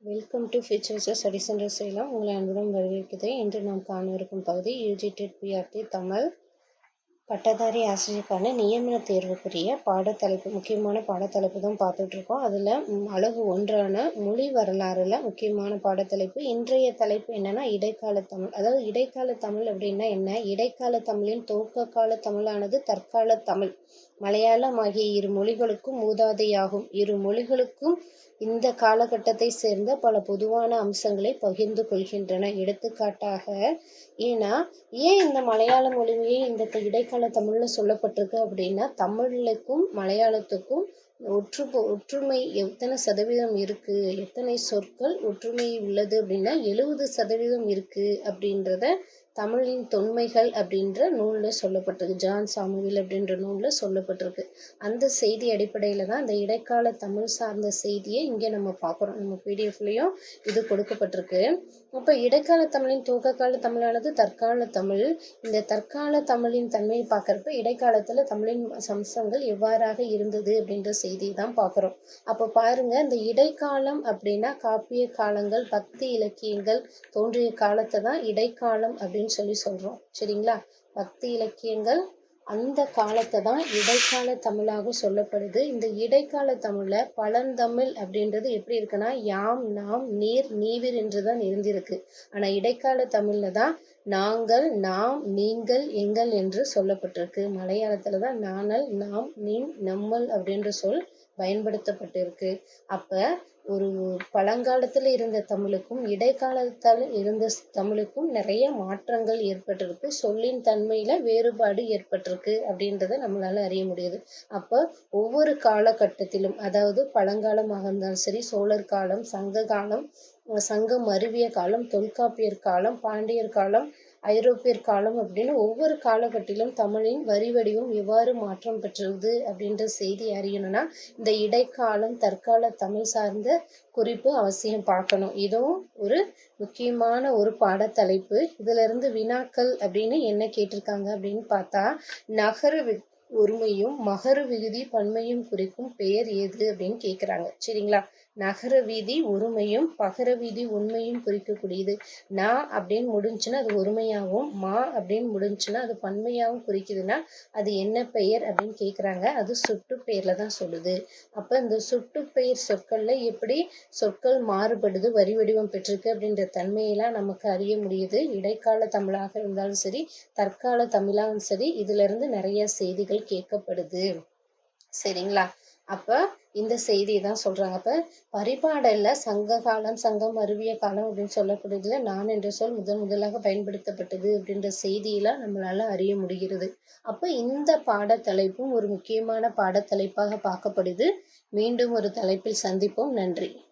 Welcome to futures study centre Salem. உங்களை அன்புடன் வரவேற்கிறது. இன்று நாம் காணவிருக்கும் பகுதி யூஜிடெட் பிஆர்டி தமிழ் பட்டதாரி ஆசிரியருக்கான நியமன தேர்வுக்குரிய பாடத்தலைப்பு, முக்கியமான பாடத்தலைப்பு தான் பார்த்துட்ருக்கோம். அதில் அழகு ஒன்றான மொழி வரலாறுல முக்கியமான பாடத்தலைப்பு. இன்றைய தலைப்பு என்னென்னா இடைக்கால தமிழ். அதாவது இடைக்கால தமிழ் அப்படின்னா என்ன? இடைக்கால தமிழின் துவக்க கால தமிழானது தற்கால தமிழ், மலையாளம் ஆகிய இரு மொழிகளுக்கும் மூதாதையாகும். இரு மொழிகளுக்கும் இந்த காலகட்டத்தை சேர்ந்த பல பொதுவான அம்சங்களை பகிர்ந்து கொள்கின்றன. எடுத்துக்காட்டாக, ஏன் இந்த மலையாள மொழியே இந்த இடைக்கால தமிழ்ல சொல்லப்பட்டிருக்கு அப்படின்னா, தமிழுக்கும் மலையாளத்துக்கும் ஒற்றுமை எத்தனை சதவீதம் இருக்கு, எத்தனை சொற்கள் ஒற்றுமை உள்ளது அப்படின்னா 70% இருக்கு அப்படின்றத தமிழின் தொன்மைகள் அப்படின்ற நூலில் சொல்லப்பட்டிருக்கு. ஜான் சாமுவேல் அப்படின்ற நூலில் சொல்லப்பட்டிருக்கு. அந்த செய்தி அடிப்படையில் தான் இந்த இடைக்கால தமிழ் சார்ந்த செய்தியை இங்கே நம்ம பார்க்குறோம். நம்ம பிடிஎஃப்லேயும் இது கொடுக்கப்பட்டிருக்கு. அப்போ இடைக்கால தமிழின் துவக்க கால தமிழானது தற்கால தமிழ். இந்த தற்கால தமிழின் தன்மையை பார்க்குறப்ப இடைக்காலத்தில் தமிழின் அம்சங்கள் எவ்வாறாக இருந்தது அப்படின்ற செய்தியை தான் பார்க்குறோம். அப்போ பாருங்க, இந்த இடைக்காலம் அப்படின்னா காப்பிய காலங்கள், பக்தி இலக்கியங்கள் தோன்றிய காலத்தை தான் இடைக்காலம் அப்படின்னு சொல்லி சொல்கிறோம். சரிங்களா? பக்தி இலக்கியங்கள் அந்த காலத்தை தான் இடைக்கால தமிழாக சொல்லப்படுது. இந்த இடைக்கால தமிழில் பழந்தமிழ் அப்படின்றது எப்படி இருக்குன்னா, யாம், நாம், நீர், நீவிர் என்று தான் இருந்திருக்கு. ஆனால் இடைக்கால தமிழில் தான் நாங்கள், நாம், நீங்கள், எங்கள் என்று சொல்லப்பட்டிருக்கு. மலையாளத்தில் தான் நானல், நாம், நீம், நம்மள் அப்படின்ற சொல் பயன்படுத்தப்பட்டிருக்கு. அப்போ ஒரு பழங்காலத்தில் இருந்த தமிழுக்கும் இடைக்காலத்தில் இருந்த தமிழுக்கும் நிறைய மாற்றங்கள் ஏற்பட்டிருக்கு. சொல்லின் தன்மையில் வேறுபாடு ஏற்பட்டிருக்கு அப்படின்றத நம்மளால் அறிய முடியுது. அப்போ ஒவ்வொரு காலகட்டத்திலும், அதாவது பழங்காலமாக இருந்தாலும் சரி, சோழர் காலம், சங்க காலம், சங்கம் அருவிய காலம், தொல்காப்பியர் காலம், பாண்டியர் காலம், ஐரோப்பியர் காலம் அப்படின்னு ஒவ்வொரு காலகட்டத்திலும் தமிழின் வரி வடிவம் எவ்வாறு மாற்றம் பெற்றது அப்படின்ற செய்தி அறியணும்னா இந்த இடைக்காலம் தற்கால தமிழ் சார்ந்த குறிப்பு அவசியம் பார்க்கணும். இதுவும் ஒரு முக்கியமான ஒரு பாடத்தலைப்பு. இதுல இருந்து வினாக்கள் அப்படின்னு என்ன கேட்டிருக்காங்க அப்படின்னு பார்த்தா, நகர ஒருமையும் மகர விகுதி பன்மையும் குறிக்கும் பெயர் எது அப்படின்னு கேட்குறாங்க. சரிங்களா? நகர வீதி ஒருமையும் பகர வீதி உண்மையும் குறிக்கக்கூடியது. நா அப்படின்னு முடிஞ்சுன்னா அது ஒருமையாகவும், மா அப்படின்னு முடிஞ்சுன்னா அது பன்மையாகவும் குறிக்குதுன்னா அது என்ன பெயர் அப்படின்னு கேட்குறாங்க. அது சுட்டு பெயரில் தான் சொல்லுது. அப்போ இந்த சுட்டு பெயர் சொற்களில் எப்படி சொற்கள் மாறுபடுது, வரி வடிவம் பெற்றிருக்கு அப்படின்ற தன்மையெல்லாம் நமக்கு அறிய முடியுது. இடைக்கால தமிழாக இருந்தாலும் சரி, தற்கால தமிழாகவும் சரி, இதிலிருந்து நிறைய செய்திகள் கேட்கப்படுது. சரிங்களா? அப்போ இந்த செய்தி தான் சொல்கிறாங்க. அப்போ பரிபாடல்ல சங்க காலம், சங்கம் அருவிய காலம் அப்படின்னு சொல்லக்கூடியதுல நான் என்ற சொல் முதலாக பயன்படுத்தப்பட்டது அப்படின்ற செய்தியெல்லாம் நம்மளால் அறிய முடிகிறது. அப்போ இந்த பாடத்தலைப்பும் ஒரு முக்கியமான பாடத்தலைப்பாக பார்க்கப்படுது. மீண்டும் ஒரு தலைப்பில் சந்திப்போம். நன்றி.